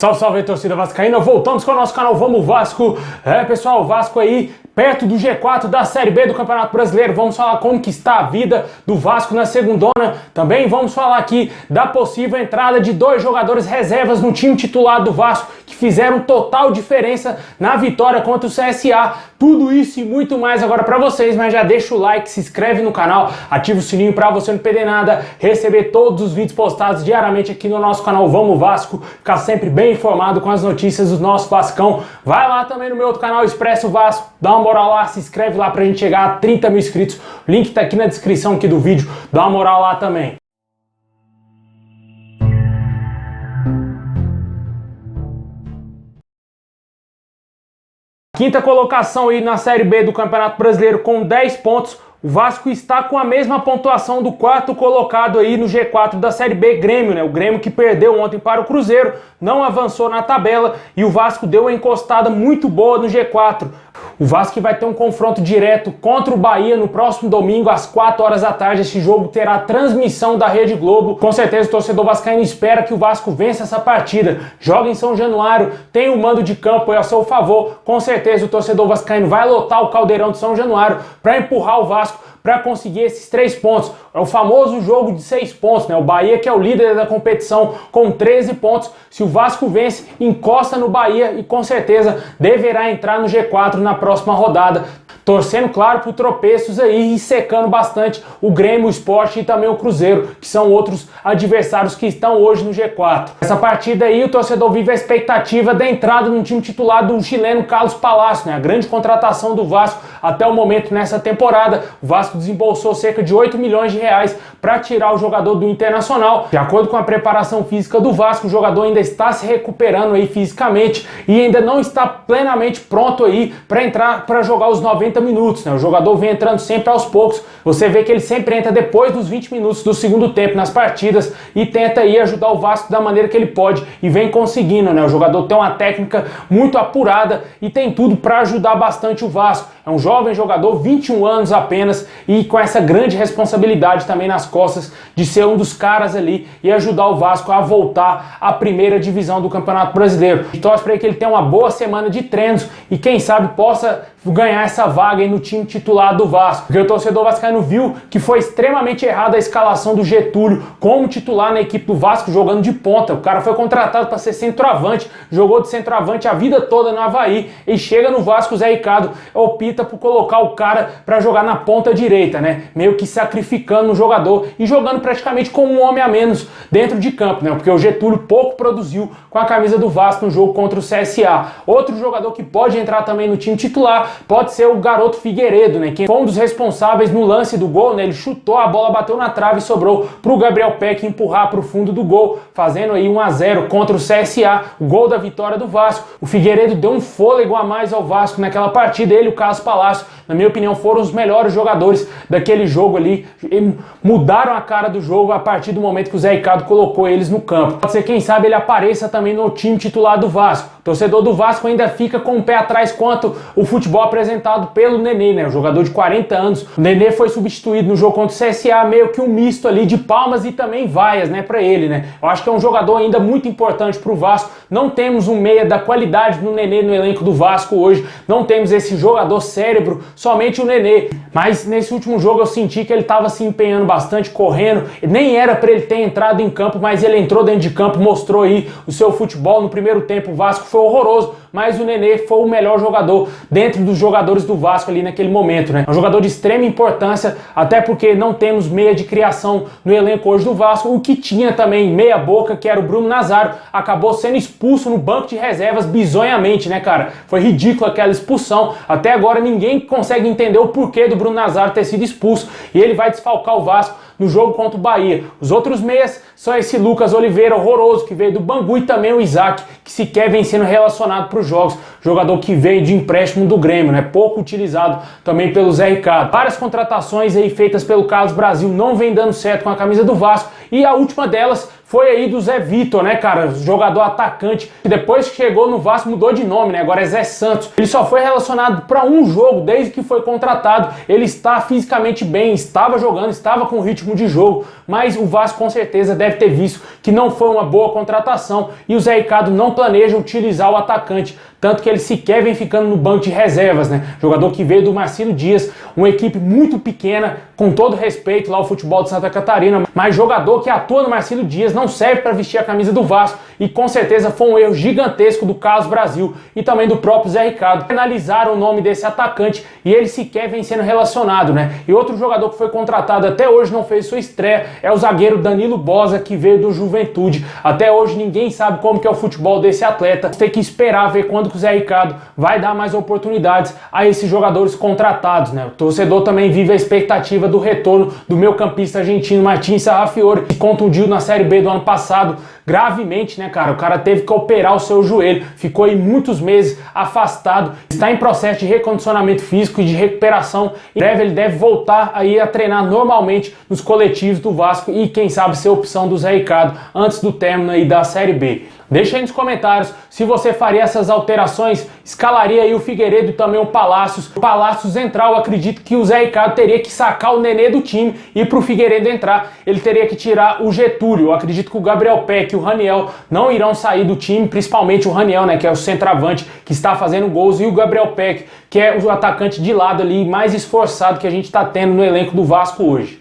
Salve, salve, torcida vascaína, voltamos com o nosso canal Vamos Vasco. Pessoal, o Vasco aí perto do G4 da Série B do Campeonato Brasileiro. Vamos falar como que está a vida do Vasco na segundona. Também vamos falar aqui da possível entrada de dois jogadores reservas no time titular do Vasco que fizeram total diferença na vitória contra o CSA. Tudo isso e muito mais agora para vocês, mas já deixa o like, se inscreve no canal, ativa o sininho para você não perder nada, receber todos os vídeos postados diariamente aqui no nosso canal Vamos Vasco, ficar sempre bem informado com as notícias do nosso Vascão. Vai lá também no meu outro canal Expresso Vasco, dá uma moral lá, se inscreve lá pra gente chegar a 30 mil inscritos. O link tá aqui na descrição aqui do vídeo, dá uma moral lá também. Quinta colocação aí na Série B do Campeonato Brasileiro com 10 pontos. O Vasco está com a mesma pontuação do quarto colocado aí no G4 da Série B, Grêmio, né? O Grêmio que perdeu ontem para o Cruzeiro, não avançou na tabela e o Vasco deu uma encostada muito boa no G4. O Vasco vai ter um confronto direto contra o Bahia no próximo domingo às 4 horas da tarde. Esse jogo terá transmissão da Rede Globo. Com certeza o torcedor vascaíno espera que o Vasco vença essa partida. Joga em São Januário, tem o mando de campo aí a seu favor. Com certeza o torcedor vascaíno vai lotar o Caldeirão de São Januário para empurrar o Vasco para conseguir esses 3 pontos. É o famoso jogo de 6 pontos, né? O Bahia, que é o líder da competição, com 13 pontos. Se o Vasco vence, encosta no Bahia e com certeza deverá entrar no G4 na próxima rodada. Torcendo, claro, por tropeços aí e secando bastante o Grêmio, o Sport e também o Cruzeiro, que são outros adversários que estão hoje no G4. Essa partida aí, o torcedor vive a expectativa da entrada no time titular do chileno Carlos Palacio, né? A grande contratação do Vasco até o momento nessa temporada. O Vasco desembolsou cerca de 8 milhões de reais para tirar o jogador do Internacional. De acordo com a preparação física do Vasco, o jogador ainda está se recuperando aí fisicamente e ainda não está plenamente pronto aí para entrar para jogar os 90 minutos, né? O jogador vem entrando sempre aos poucos. Você vê que ele sempre entra depois dos 20 minutos do segundo tempo nas partidas e tenta aí ajudar o Vasco da maneira que ele pode e vem conseguindo, né? O jogador tem uma técnica muito apurada e tem tudo para ajudar bastante o Vasco. É um jovem jogador, 21 anos apenas, e com essa grande responsabilidade também nas costas de ser um dos caras ali e ajudar o Vasco a voltar à primeira divisão do Campeonato Brasileiro. E torce para que ele tenha uma boa semana de treinos e quem sabe possa ganhar essa vaga aí no time titular do Vasco. Porque o torcedor vascaíno viu que foi extremamente errada a escalação do Getúlio como titular na equipe do Vasco jogando de ponta. O cara foi contratado para ser centroavante, jogou de centroavante a vida toda no Avaí e chega no Vasco, o Zé Ricardo opta por colocar o cara para jogar na ponta direita, né? Meio que sacrificando o jogador e jogando praticamente como um homem a menos dentro de campo, né? Porque o Getúlio pouco produziu com a camisa do Vasco no jogo contra o CSA. Outro jogador que pode entrar também no time titular pode ser o garoto Figueiredo, né? Que foi um dos responsáveis no lance do gol, né? Ele chutou, a bola bateu na trave e sobrou pro Gabriel Peck empurrar pro fundo do gol, fazendo aí 1-0 contra o CSA, o gol da vitória do Vasco. O Figueiredo deu um fôlego a mais ao Vasco naquela partida. Ele e o Carlos Palacio, na minha opinião, foram os melhores jogadores daquele jogo ali. E mudaram a cara do jogo a partir do momento que o Zé Ricardo colocou eles no campo. Pode ser, quem sabe, ele apareça também no time titular do Vasco. O torcedor do Vasco ainda fica com o pé atrás quanto o futebol apresentado pelo Nenê, né? O jogador de 40 anos. O Nenê foi substituído no jogo contra o CSA, meio que um misto ali de palmas e também vaias, né, pra ele, né? Eu acho que é um jogador ainda muito importante pro Vasco. Não temos um meia da qualidade do Nenê no elenco do Vasco hoje. Não temos esse jogador cérebro, somente o Nenê. Mas nesse último jogo eu senti que ele estava se empenhando bastante, correndo. Nem era para ele ter entrado em campo, mas ele entrou dentro de campo, mostrou aí o seu futebol. No primeiro tempo o Vasco foi horroroso, mas o Nenê foi o melhor jogador dentro dos jogadores do Vasco ali naquele momento, né? É um jogador de extrema importância, até porque não temos meia de criação no elenco hoje do Vasco. O que tinha também meia boca, que era o Bruno Nazário, acabou sendo expulso no banco de reservas bizonhamente, né, cara? Foi ridícula aquela expulsão. Até agora ninguém consegue entender o porquê do Bruno Nazário ter sido expulso e ele vai desfalcar o Vasco no jogo contra o Bahia. Os outros meias são esse Lucas Oliveira, horroroso, que veio do Bangu, e também o Isaac, que sequer vem sendo relacionado para os jogos. Jogador que veio de empréstimo do Grêmio, né? Pouco utilizado também pelo Zé Ricardo. Várias contratações aí feitas pelo Carlos Brasil não vem dando certo com a camisa do Vasco, e a última delas foi aí do Zé Vitor, né, cara? Jogador atacante, que depois que chegou no Vasco mudou de nome, né? Agora é Zé Santos. Ele só foi relacionado para um jogo desde que foi contratado. Ele está fisicamente bem, estava jogando, estava com ritmo de jogo, mas o Vasco com certeza deve ter visto que não foi uma boa contratação e o Zé Ricardo não planeja utilizar o atacante. Tanto que ele sequer vem ficando no banco de reservas, né? Jogador que veio do Marcílio Dias, uma equipe muito pequena, com todo respeito lá ao futebol de Santa Catarina, mas jogador que atua no Marcílio Dias não serve para vestir a camisa do Vasco e com certeza foi um erro gigantesco do Carlos Brasil e também do próprio Zé Ricardo. Analisaram o nome desse atacante e ele sequer vem sendo relacionado, né? E outro jogador que foi contratado até hoje não fez sua estreia é o zagueiro Danilo Bosa, que veio do Juventude. Até hoje ninguém sabe como que é o futebol desse atleta. Tem que esperar ver quando que o Zé Ricardo vai dar mais oportunidades a esses jogadores contratados, né? O torcedor também vive a expectativa do retorno do meio-campista argentino Martín Sarrafiore, que contundiu na Série B do ano passado gravemente, né, cara? O cara teve que operar o seu joelho, ficou aí muitos meses afastado, está em processo de recondicionamento físico e de recuperação. Em breve ele deve voltar aí a treinar normalmente nos coletivos do Vasco e quem sabe ser opção do Zé Ricardo antes do término aí da Série B. Deixa aí nos comentários se você faria essas alterações, escalaria aí o Figueiredo e também o Palácios. O Palácios entrar, eu acredito que o Zé Ricardo teria que sacar o Nenê do time e pro Figueiredo entrar, ele teria que tirar o Getúlio. Eu acredito que o Gabriel Peck e o Raniel não irão sair do time, principalmente o Raniel, né, que é o centroavante que está fazendo gols, e o Gabriel Peck, que é o atacante de lado ali mais esforçado que a gente está tendo no elenco do Vasco hoje.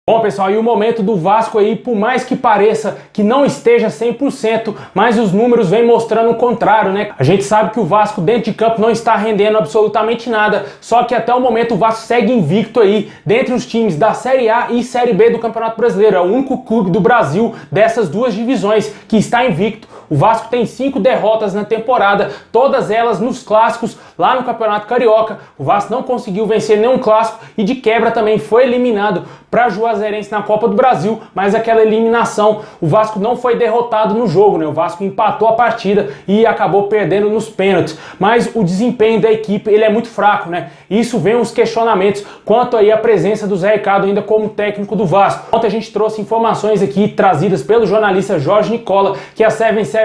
Bom, pessoal, e o momento do Vasco aí, por mais que pareça que não esteja 100%, mas os números vêm mostrando o contrário, né? A gente sabe que o Vasco dentro de campo não está rendendo absolutamente nada, só que até o momento o Vasco segue invicto aí, dentre os times da Série A e Série B do Campeonato Brasileiro. É o único clube do Brasil dessas duas divisões que está invicto. O Vasco tem 5 derrotas na temporada, todas elas nos clássicos lá no Campeonato Carioca. O Vasco não conseguiu vencer nenhum clássico e de quebra também foi eliminado para Juazeirense na Copa do Brasil, mas aquela eliminação, o Vasco não foi derrotado no jogo, né? O Vasco empatou a partida e acabou perdendo nos pênaltis. Mas o desempenho da equipe, ele é muito fraco, né? Isso vem uns questionamentos quanto aí à presença do Zé Ricardo ainda como técnico do Vasco. Ontem a gente trouxe informações aqui trazidas pelo jornalista Jorge Nicola, que a 777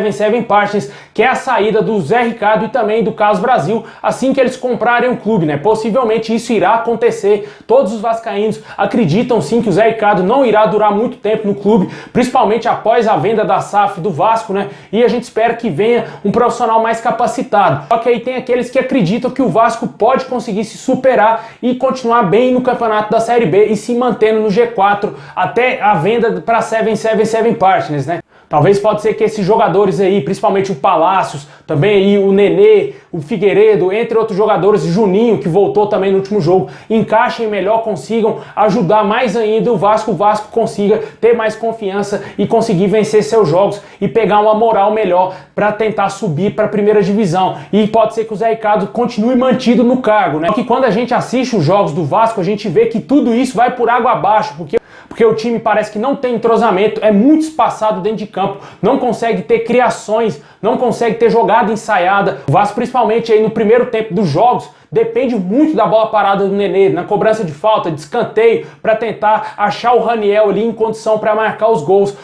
Partners quer a saída do Zé Ricardo e também do Carlos Brasil assim que eles comprarem o clube, né? Possivelmente isso irá acontecer. Todos os vascaínos acreditam sim que o Zé Ricardo não irá durar muito tempo no clube, principalmente após a venda da SAF do Vasco, né? E a gente espera que venha um profissional mais capacitado. Só que aí tem aqueles que acreditam que o Vasco pode conseguir se superar e continuar bem no campeonato da Série B e se mantendo no G4 até a venda para a 777 Partners, né? Talvez pode ser que esses jogadores aí, principalmente o Palácios, também aí o Nenê, o Figueiredo, entre outros jogadores, Juninho, que voltou também no último jogo, encaixem melhor, consigam ajudar mais ainda o Vasco consiga ter mais confiança e conseguir vencer seus jogos e pegar uma moral melhor para tentar subir para a primeira divisão. E pode ser que o Zé Ricardo continue mantido no cargo, né? Só que quando a gente assiste os jogos do Vasco, a gente vê que tudo isso vai por água abaixo, porque o time parece que não tem entrosamento, é muito espaçado dentro de campo, não consegue ter criações, não consegue ter jogada ensaiada. O Vasco, principalmente aí no primeiro tempo dos jogos, depende muito da bola parada do Nenê, na cobrança de falta, de escanteio, para tentar achar o Raniel ali em condição para marcar os gols.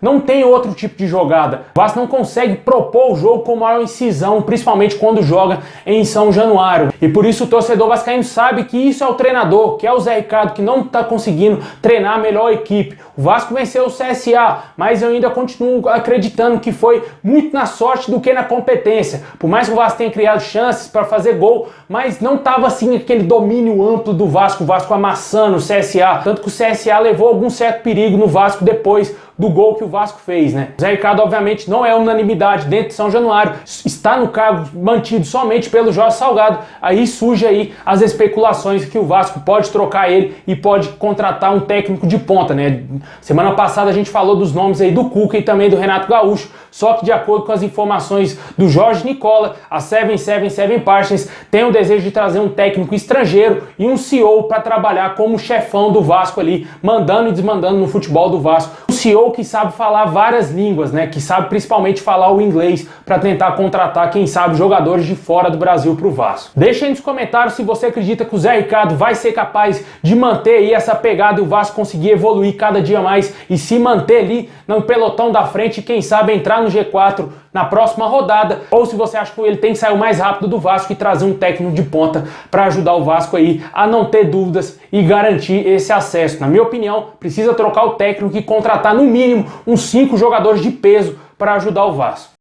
Não tem outro tipo de jogada. O Vasco não consegue propor o jogo com maior incisão, principalmente quando joga em São Januário. E por isso o torcedor vascaíno sabe que isso é o treinador, que é o Zé Ricardo, que não está conseguindo treinar a melhor equipe. O Vasco venceu o CSA, mas eu ainda continuo acreditando que foi muito na sorte do que na competência. Por mais que o Vasco tenha criado chances para fazer gol, mas não estava assim aquele domínio amplo do Vasco, o Vasco amassando o CSA. Tanto que o CSA levou algum certo perigo no Vasco depois do gol que o Vasco fez, né? O Zé Ricardo, obviamente, não é unanimidade dentro de São Januário, está no cargo mantido somente pelo Jorge Salgado. Aí surge aí as especulações que o Vasco pode trocar ele e pode contratar um técnico de ponta, né? Semana passada a gente falou dos nomes aí do Cuca e também do Renato Gaúcho, só que de acordo com as informações do Jorge Nicola, a 777 Partners tem o desejo de trazer um técnico estrangeiro e um CEO para trabalhar como chefão do Vasco ali, mandando e desmandando no futebol do Vasco. O anunciou que sabe falar várias línguas, né? Que sabe principalmente falar o inglês para tentar contratar, quem sabe, jogadores de fora do Brasil para o Vasco. Deixa aí nos comentários se você acredita que o Zé Ricardo vai ser capaz de manter aí essa pegada e o Vasco conseguir evoluir cada dia mais e se manter ali no pelotão da frente e quem sabe entrar no G4 na próxima rodada, ou se você acha que ele tem que sair o mais rápido do Vasco e trazer um técnico de ponta para ajudar o Vasco aí a não ter dúvidas e garantir esse acesso. Na minha opinião, precisa trocar o técnico e contratar no mínimo uns 5 jogadores de peso para ajudar o Vasco.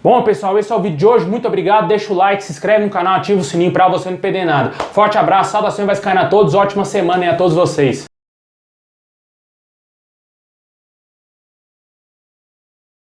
Bom, pessoal, esse é o vídeo de hoje. Muito obrigado. Deixa o like, se inscreve no canal, ativa o sininho para você não perder nada. Forte abraço, saudações vascaínas a todos. Ótima semana aí a todos vocês.